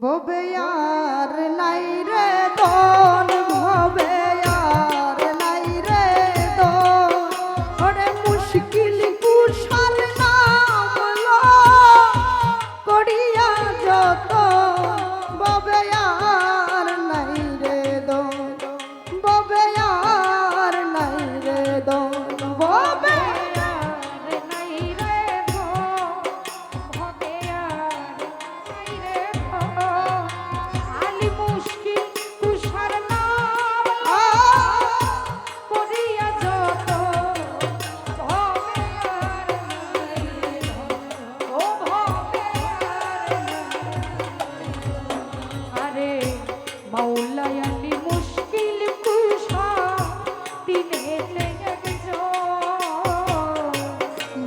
ভবে আর নাই রে দন, ভবে আর নাই রে দন, ওরে মুশকিল কুশাল নাম লো করিয়া যত, ভবে আর নাই রে দন, ভবে আর নাই রে দন, ভবে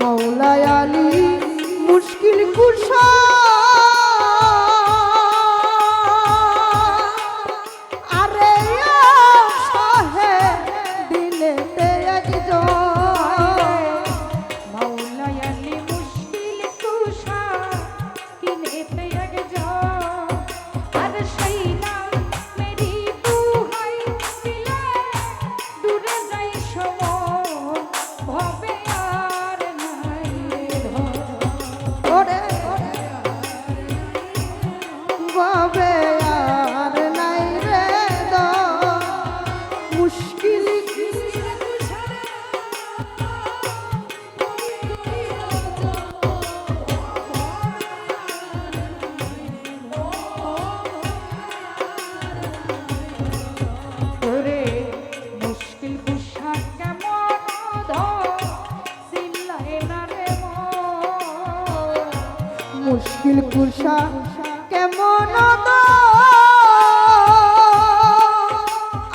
মাওলায়ালি মুশকিল কুশা, আরে সাহে দিলেতে একজন, মাওলায়ালি মুশকিল কুশা দিলেতে একজন, আর সেই নাম মেরি দুহাই দিলে দূরে যাই সময়, ভবে আর নাই ধন, ওরে ভবে আর নাই রে দন, মুশকিল ওরে মুশকিল কুশা কেমন ধন চিল্লায় না রে মন, মুশকিল কুশা কেমন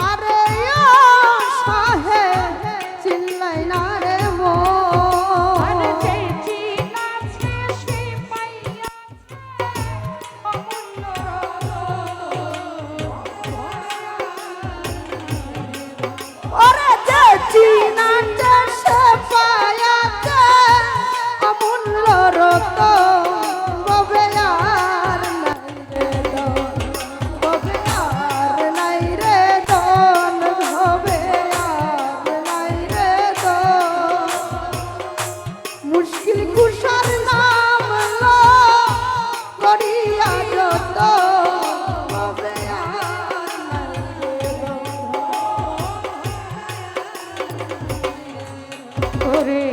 আরে সাহে চিল্লাই না রে আর মন, যে চিনাছে সে পাইয়াছে অমূল্য ওরে যে চিনাতে সে পায়াতে অমূল্য রতন, ভবে আর নাই রে দন, ভবে আর নাই রে দন, ভবে আর নাই রে দন, মুশকিল কুশার নাম লো করিয়া যত, ভবে আর নাই রে দন। ওরে